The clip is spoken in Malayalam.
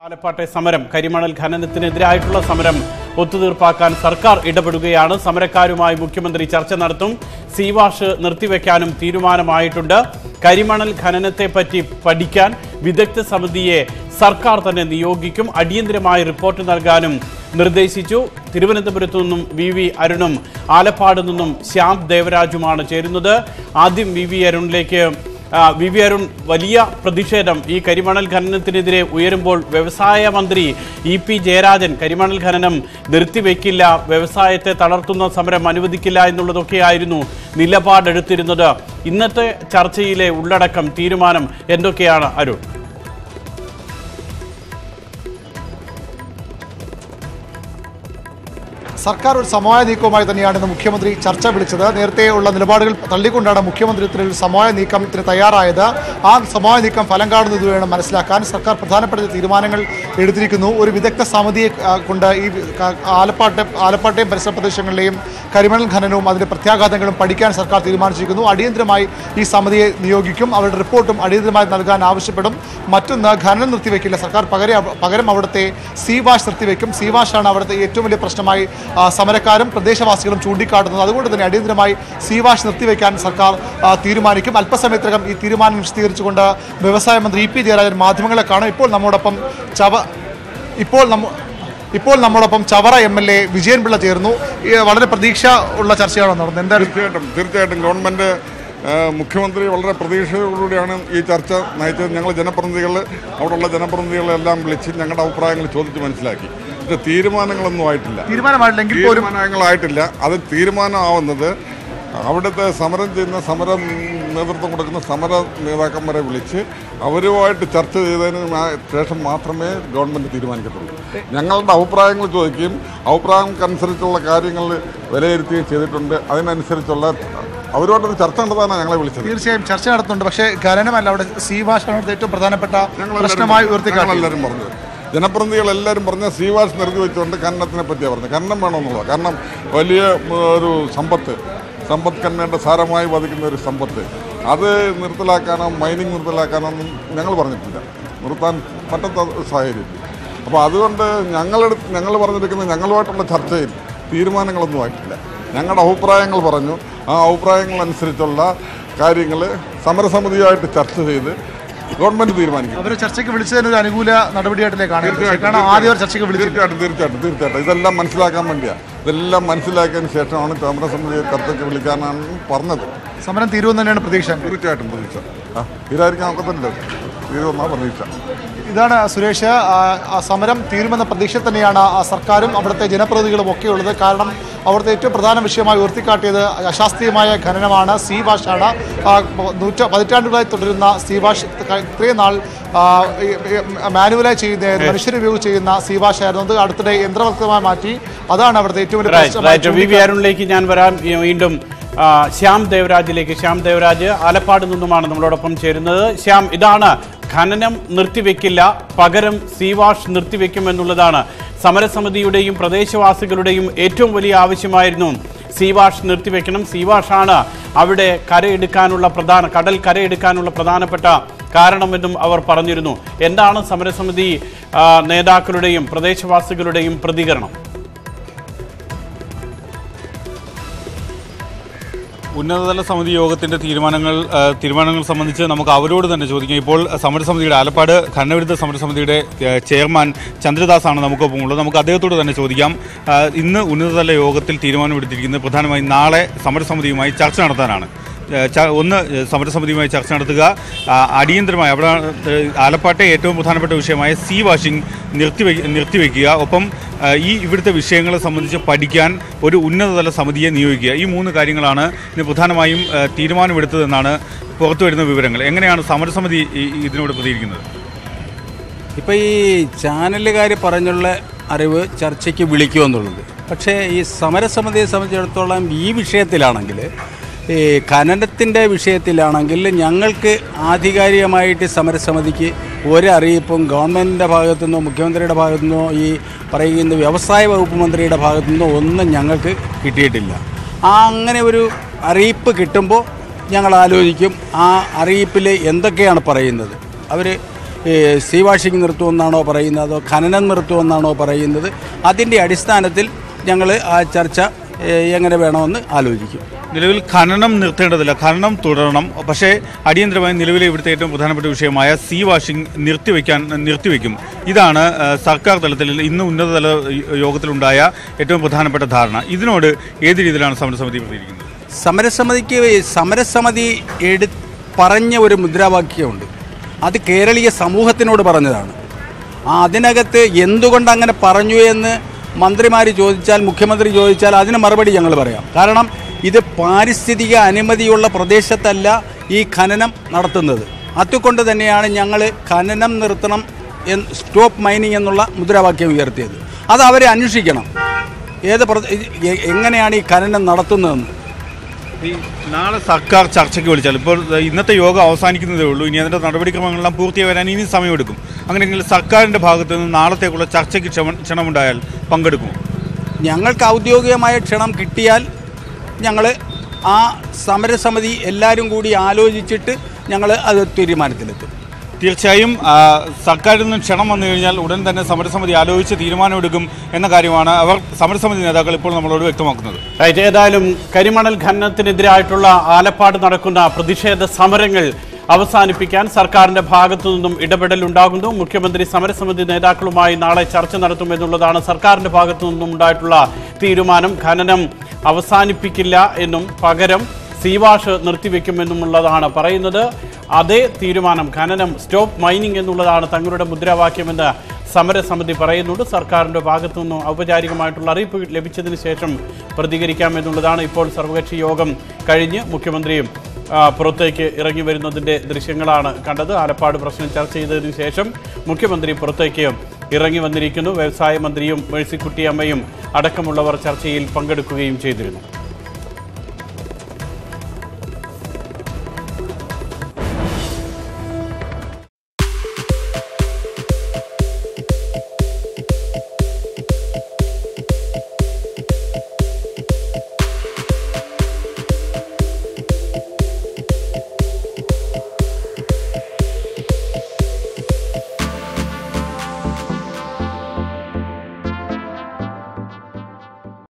ആലപ്പാട്ടെ സമരം കരിമണൽ ഖനനത്തിനെതിരായിട്ടുള്ള സമരം ഒത്തുതീർപ്പാക്കാൻ സർക്കാർ ഇടപെടുകയാണ്. സമരക്കാരുമായി മുഖ്യമന്ത്രി ചർച്ച നടത്തും. സീവാഷ് നിർത്തിവെക്കാനും തീരുമാനമായിട്ടുണ്ട്. കരിമണൽ ഖനനത്തെപ്പറ്റി പഠിക്കാൻ വിദഗ്ധ സമിതിയെ സർക്കാർ തന്നെ നിയോഗിക്കും. അടിയന്തരമായി റിപ്പോർട്ട് നൽകാനും നിർദ്ദേശിച്ചു. തിരുവനന്തപുരത്തു നിന്നും വി അരുണും ആലപ്പാട് നിന്നും ശ്യാം ദേവരാജുമാണ് ചേരുന്നത്. ആദ്യം വി അരുണിലേക്ക്. വി അരുൺ, വലിയ പ്രതിഷേധം ഈ കരിമണൽ ഖനനത്തിനെതിരെ ഉയരുമ്പോൾ വ്യവസായ മന്ത്രി ഇ.പി. ജയരാജൻ കരിമണൽ ഖനനം നിർത്തിവെക്കില്ല, വ്യവസായത്തെ തളർത്തുന്ന സമരം അനുവദിക്കില്ല എന്നുള്ളതൊക്കെയായിരുന്നു നിലപാടെടുത്തിരുന്നത്. ഇന്നത്തെ ചർച്ചയിലെ ഉള്ളടക്കം, തീരുമാനം എന്തൊക്കെയാണ് അരുൺ? സർക്കാർ ഒരു സമവായ നീക്കവുമായി തന്നെയാണ് ഇന്ന് മുഖ്യമന്ത്രി ചർച്ച വിളിച്ചത്. നേരത്തെയുള്ള നിലപാടുകൾ തള്ളിക്കൊണ്ടാണ് മുഖ്യമന്ത്രി ഇത്തരത്തിൽ സമവായ നീക്കത്തിന് തയ്യാറായത്. ആ സമവായ നീക്കം ഫലം കാണുന്നത് വേണം മനസ്സിലാക്കാൻ. സർക്കാർ പ്രധാനപ്പെട്ട തീരുമാനങ്ങൾ എടുത്തിരിക്കുന്നു. ഒരു വിദഗ്ധ സമിതിയെ കൊണ്ട് ഈ ആലപ്പാട്ടെയും പരിസര പ്രദേശങ്ങളിലെയും കരിമണൽ ഖനനവും അതിൻ്റെ പ്രത്യാഘാതങ്ങളും പഠിക്കാൻ സർക്കാർ തീരുമാനിച്ചിരിക്കുന്നു. അടിയന്തരമായി ഈ സമിതിയെ നിയോഗിക്കും. അവരുടെ റിപ്പോർട്ടും അടിയന്തരമായി നൽകാൻ ആവശ്യപ്പെടും. മറ്റൊന്ന്, ഖനനം നിർത്തിവെക്കില്ല, സർക്കാർ പകരം അവിടുത്തെ സീവാഷ് നിർത്തിവെക്കും. സീവാഷാണ് അവിടുത്തെ ഏറ്റവും വലിയ പ്രശ്നമായി സമരക്കാരും പ്രദേശവാസികളും ചൂണ്ടിക്കാട്ടുന്നത്. അതുകൊണ്ട് തന്നെ അടിയന്തരമായി സീവാഷ് നിർത്തിവെക്കാൻ സർക്കാർ തീരുമാനിക്കും. അല്പസമയത്തിനകം ഈ തീരുമാനം വിശദീകരിച്ചുകൊണ്ട് വ്യവസായ മന്ത്രി ഇ.പി. ജയരാജൻ മാധ്യമങ്ങളെ കാണും. ഇപ്പോൾ നമ്മോടൊപ്പം ചവറ എം.എൽ.എ. വിജയൻപിള്ള ചേർന്നു. വളരെ പ്രതീക്ഷ ഉള്ള ചർച്ചയാണോ നടന്നത്? എന്തായാലും തീർച്ചയായിട്ടും ഗവൺമെന്റ് മുഖ്യമന്ത്രി വളരെ പ്രതീക്ഷയോടുകൂടിയാണ് ഈ ചർച്ച നയിച്ചത്. ഞങ്ങൾ അവിടെയുള്ള ജനപ്രതിനിധികളെല്ലാം വിളിച്ച് ഞങ്ങളുടെ അഭിപ്രായങ്ങൾ ചോദിച്ച് മനസ്സിലാക്കി. പക്ഷേ തീരുമാനങ്ങളായിട്ടില്ല. അത് തീരുമാനമാവുന്നത് അവിടുത്തെ സമരം ചെയ്യുന്ന നേതൃത്വം കൊടുക്കുന്ന സമര നേതാക്കന്മാരെ വിളിച്ച് അവരുമായിട്ട് ചർച്ച ചെയ്തതിന് ശേഷം മാത്രമേ ഗവൺമെൻറ് തീരുമാനിക്കത്തുള്ളൂ. ഞങ്ങളുടെ അഭിപ്രായങ്ങൾ ചോദിക്കുകയും അഭിപ്രായങ്ങൾക്കനുസരിച്ചുള്ള കാര്യങ്ങൾ വിലയിരുത്തുകയും ചെയ്തിട്ടുണ്ട്. അതിനനുസരിച്ചുള്ള അവരോടൊരു ചർച്ച നടത്താനാണ് ഞങ്ങളെ വിളിച്ചത്. തീർച്ചയായും ചർച്ച നടത്തുന്നുണ്ട്. പക്ഷേ ഖനനമല്ല, അവിടെ സീവാഷാണ് ഏറ്റവും പ്രധാനപ്പെട്ട പ്രശ്നമായി ഞങ്ങളെല്ലാവരും പറഞ്ഞത്. ജനപ്രതിനിധികളെല്ലാവരും പറഞ്ഞ സീവാഷ് നിർത്തിവെച്ചുകൊണ്ട് ഖനനത്തിനെ പറ്റിയാണ് പറഞ്ഞത്. ഖനനം വേണമെന്നുള്ളത്. കാരണം വലിയ ഒരു സമ്പത്ത് ഖനനയുടെ സാരമായി ബാധിക്കുന്ന ഒരു സമ്പത്ത്, അത് നിർത്തലാക്കാനോ മൈനിങ് നിർത്തലാക്കാനോ ഒന്നും ഞങ്ങൾ പറഞ്ഞിട്ടില്ല. നിർത്താൻ പറ്റാത്ത സാഹചര്യം. അപ്പോൾ അതുകൊണ്ട് ഞങ്ങൾ പറഞ്ഞിരിക്കുന്ന ഞങ്ങളുമായിട്ടുള്ള ചർച്ചയിൽ തീരുമാനങ്ങളൊന്നും ആയിട്ടില്ല. ഞങ്ങളുടെ അഭിപ്രായങ്ങൾ പറഞ്ഞു. ആ അഭിപ്രായങ്ങളനുസരിച്ചുള്ള കാര്യങ്ങൾ സമരസമിതിയായിട്ട് ചർച്ച ചെയ്ത് ഗവൺമെന്റ് തീരുമാനിക്കും. അവർ ചർച്ചയ്ക്ക് വിളിച്ചതിന് ഒരു അനുകൂല നടപടിയായിട്ടിലേക്കാണ് ആദ്യം ചർച്ചയ്ക്ക് വിളിച്ചത്. തീർച്ചയായിട്ടും ഇതെല്ലാം മനസ്സിലാക്കാൻ വേണ്ടിയാണ്. ഇതെല്ലാം മനസ്സിലാക്കിയതിന് ശേഷമാണ് സമരസമിതിയെ ചർച്ചയ്ക്ക് വിളിക്കാനാണ് പറഞ്ഞത്. സമരം തീരുമെന്ന് തന്നെയാണ് പ്രതീക്ഷ. തീർച്ചയായിട്ടും പ്രതീക്ഷ തീരായിരിക്കാൻ ഒക്കത്തില്ല. തീരുമെന്നാണ് പ്രതീക്ഷ. ഇതാണ് സുരേഷ്, സമരം തീരുമെന്ന പ്രതീക്ഷ തന്നെയാണ് സർക്കാരും അവിടുത്തെ ജനപ്രതിനിധികളും ഒക്കെ ഉള്ളത്. കാരണം അവിടുത്തെ ഏറ്റവും പ്രധാന വിഷയമായി ഉയർത്തിക്കാട്ടിയത് അശാസ്ത്രീയമായ ഖനനമാണ്, സീവാഷാണ്. പതിറ്റാണ്ടുകളായി തുടരുന്ന സീവാഷ്, ഇത്രയും നാൾ മാനുവലായി ചെയ്യുന്ന, മനുഷ്യരെ ഉപയോഗിച്ച് ചെയ്യുന്ന സീവാഷായിരുന്നു. അത് അടുത്തിടെ യന്ത്രവൽക്കൃതമായി മാറ്റി. അതാണ് അവിടുത്തെ ഏറ്റവും വലിയ പ്രശ്നം. വി അരുണിലേക്ക് ഞാൻ വരാം. വീണ്ടും ശ്യാം ദേവരാജ് ആലപ്പാട് നിന്നുമാണ് നമ്മളോടൊപ്പം ചേരുന്നത്. ശ്യാം, ഇതാണ് ഖനനം നിർത്തിവെക്കില്ല, പകരം സീവാഷ് നിർത്തിവെക്കുമെന്നുള്ളതാണ് സമരസമിതിയുടെയും പ്രദേശവാസികളുടെയും ഏറ്റവും വലിയ ആവശ്യമായിരുന്നു. സീവാഷ് നിർത്തിവെക്കണം. സീവാഷാണ് അവിടെ കടൽ കരയെടുക്കാനുള്ള പ്രധാനപ്പെട്ട കാരണമെന്നും അവർ പറഞ്ഞിരുന്നു. എന്താണ് സമരസമിതി നേതാക്കളുടെയും പ്രദേശവാസികളുടെയും പ്രതികരണം? ഉന്നതതല സമിതി യോഗത്തിൻ്റെ തീരുമാനങ്ങൾ സംബന്ധിച്ച് നമുക്ക് അവരോട് തന്നെ ചോദിക്കാം. ഇപ്പോൾ സമരസമിതിയുടെ ആലപ്പാട് ഖനനവിരുദ്ധ സമരസമിതിയുടെ ചെയർമാൻ ചന്ദ്രദാസാണ് നമുക്കൊപ്പം ഉള്ളത്. നമുക്ക് അദ്ദേഹത്തോട് തന്നെ ചോദിക്കാം. ഇന്ന് ഉന്നതതല യോഗത്തിൽ തീരുമാനമെടുത്തിരിക്കുന്നത് പ്രധാനമായും നാളെ സമരസമിതിയുമായി ചർച്ച നടത്താനാണ്. സമരസമിതിയുമായി ചർച്ച നടത്തുക, അടിയന്തരമായി അവിടെ ആലപ്പാട്ടെ ഏറ്റവും പ്രധാനപ്പെട്ട വിഷയമായ സീ വാഷിംഗ് നിർത്തിവെക്കുക, ഒപ്പം ഇവിടുത്തെ വിഷയങ്ങളെ സംബന്ധിച്ച് പഠിക്കാൻ ഒരു ഉന്നതതല സമിതിയെ നിയോഗിക്കുക. ഈ 3 കാര്യങ്ങളാണ് ഇന്ന് പ്രധാനമായും തീരുമാനമെടുത്തതെന്നാണ് പുറത്തുവരുന്ന വിവരങ്ങൾ. എങ്ങനെയാണ് സമരസമിതി ഇതിനോട് പ്രതികരിക്കുന്നത്? ഇപ്പോൾ ഈ ചാനലുകാർ പറഞ്ഞുള്ള അറിവ് ചർച്ചയ്ക്ക് വിളിക്കുമെന്നുള്ളത്. പക്ഷേ ഈ സമരസമിതിയെ സംബന്ധിച്ചിടത്തോളം ഈ വിഷയത്തിലാണെങ്കിൽ, ഈ ഖനനത്തിൻ്റെ വിഷയത്തിലാണെങ്കിൽ ഞങ്ങൾക്ക് ആധികാരികമായിട്ട് സമരസമിതിക്ക് ഒരറിയിപ്പും ഗവൺമെൻറ്റിൻ്റെ ഭാഗത്തുനിന്നോ മുഖ്യമന്ത്രിയുടെ ഭാഗത്തുനിന്നോ ഈ പറയുന്ന വ്യവസായ വകുപ്പ് മന്ത്രിയുടെ ഭാഗത്തുനിന്നോ ഒന്നും ഞങ്ങൾക്ക് കിട്ടിയിട്ടില്ല. അങ്ങനെ ഒരു അറിയിപ്പ് കിട്ടുമ്പോൾ ഞങ്ങൾ ആലോചിക്കും ആ അറിയിപ്പിൽ എന്തൊക്കെയാണ് പറയുന്നത്. അവർ സീ വാഷിംഗ് നിർത്തുമെന്നാണോ പറയുന്നത്, അതോ ഖനനം നിർത്തുമെന്നാണോ പറയുന്നത്? അതിൻ്റെ അടിസ്ഥാനത്തിൽ ഞങ്ങൾ ആ ചർച്ച എങ്ങനെ വേണമെന്ന് ആലോചിക്കും. നിലവിൽ ഖനനം നിർത്തേണ്ടതില്ല, ഖനനം തുടരണം. പക്ഷേ അടിയന്തരമായി നിലവിലെ ഇവിടുത്തെ ഏറ്റവും പ്രധാനപ്പെട്ട വിഷയമായ സീ വാഷിംഗ് നിർത്തിവെക്കും. ഇതാണ് സർക്കാർ തലത്തിൽ ഇന്ന് ഉന്നതതല യോഗത്തിലുണ്ടായ ഏറ്റവും പ്രധാനപ്പെട്ട ധാരണ. ഇതിനോട് ഏത് രീതിയിലാണ് സമരസമിതി പ്രതികരിക്കുന്നത്? സമരസമിതി പറഞ്ഞ ഒരു മുദ്രാവാക്യമുണ്ട്. അത് കേരളീയ സമൂഹത്തിനോട് പറഞ്ഞതാണ്. അതിനകത്ത് എന്തുകൊണ്ട് അങ്ങനെ പറഞ്ഞു എന്ന് മന്ത്രിമാർ ചോദിച്ചാൽ, മുഖ്യമന്ത്രി ചോദിച്ചാൽ അതിന് മറുപടി ഞങ്ങൾ പറയാം. കാരണം ഇത് പാരിസ്ഥിതിക അനുമതിയുള്ള പ്രദേശത്തല്ല ഈ ഖനനം നടത്തുന്നത്. അതുകൊണ്ട് തന്നെയാണ് ഞങ്ങൾ ഖനനം നിർത്തണം, സ്റ്റോപ്പ് മൈനിങ് എന്നുള്ള മുദ്രാവാക്യം ഉയർത്തിയത്. അത് അവരെ അന്വേഷിക്കണം, എങ്ങനെയാണ് ഈ ഖനനം നടത്തുന്നതെന്ന്. ഈ നാളെ സർക്കാർ ചർച്ചയ്ക്ക് വിളിച്ചാൽ, ഇപ്പോൾ ഇന്നത്തെ യോഗം അവസാനിക്കുന്നതേ ഉള്ളൂ, ഇനി അതിൻ്റെ നടപടിക്രമങ്ങളെല്ലാം പൂർത്തിയായി വരാൻ ഇനി സമയമെടുക്കും. അങ്ങനെയെങ്കിൽ സർക്കാരിൻ്റെ ഭാഗത്ത് നിന്ന് നാളത്തേക്കുള്ള ചർച്ചയ്ക്ക് ക്ഷണമുണ്ടായാൽ പങ്കെടുക്കും? ഞങ്ങൾക്ക് ഔദ്യോഗികമായ ക്ഷണം കിട്ടിയാൽ ഞങ്ങൾ ആ സമരസമിതി എല്ലാവരും കൂടി ആലോചിച്ചിട്ട് ഞങ്ങൾ അത് തീരുമാനത്തിലെത്തും. തീർച്ചയായും സർക്കാരിൽ നിന്നും ക്ഷണം വന്നു കഴിഞ്ഞാൽ ഉടൻ തന്നെ സമരസമിതി ആലോചിച്ച് തീരുമാനമെടുക്കും എന്ന കാര്യമാണ് അവർ സമരസമിതി നേതാക്കൾ ഇപ്പോൾ നമ്മളോട് വ്യക്തമാക്കുന്നത്. ഏതായാലും കരിമണൽ ഖനനത്തിനെതിരായിട്ടുള്ള ആലപ്പാട് നടക്കുന്ന പ്രതിഷേധ സമരങ്ങൾ അവസാനിപ്പിക്കാൻ സർക്കാരിന്റെ ഭാഗത്തു നിന്നും ഇടപെടൽ ഉണ്ടാകുന്നു. മുഖ്യമന്ത്രി സമരസമിതി നേതാക്കളുമായി നാളെ ചർച്ച നടത്തുമെന്നുള്ളതാണ് സർക്കാരിന്റെ ഭാഗത്തു നിന്നും ഉണ്ടായിട്ടുള്ള തീരുമാനം. ഖനനം അവസാനിപ്പിക്കില്ല എന്നും പകരം സീവാഷ് നിർത്തിവെക്കുമെന്നുമുള്ളതാണ് പറയുന്നത്. അതേ തീരുമാനം, ഖനനം സ്റ്റോപ്പ് മൈനിങ് എന്നുള്ളതാണ് തങ്ങളുടെ മുദ്രാവാക്യമെന്ന് സമരസമിതി പറയുന്നുണ്ട്. സർക്കാരിൻ്റെ ഭാഗത്തു നിന്നും ഔപചാരികമായിട്ടുള്ള അറിയിപ്പ് ലഭിച്ചതിന് ശേഷം പ്രതികരിക്കാമെന്നുള്ളതാണ്. ഇപ്പോൾ സർവകക്ഷി യോഗം കഴിഞ്ഞ് മുഖ്യമന്ത്രിയും പുറത്തേക്ക് ഇറങ്ങി വരുന്നതിൻ്റെ ദൃശ്യങ്ങളാണ് കണ്ടത്. ആലപ്പാട് പ്രശ്നം ചർച്ച ചെയ്തതിനു ശേഷം മുഖ്യമന്ത്രി പുറത്തേക്ക് ഇറങ്ങി വന്നിരിക്കുന്നു. വ്യവസായ മന്ത്രിയും മേഴ്സിക്കുട്ടിയമ്മയും അടക്കമുള്ളവർ ചർച്ചയിൽ പങ്കെടുക്കുകയും ചെയ്തിരുന്നു.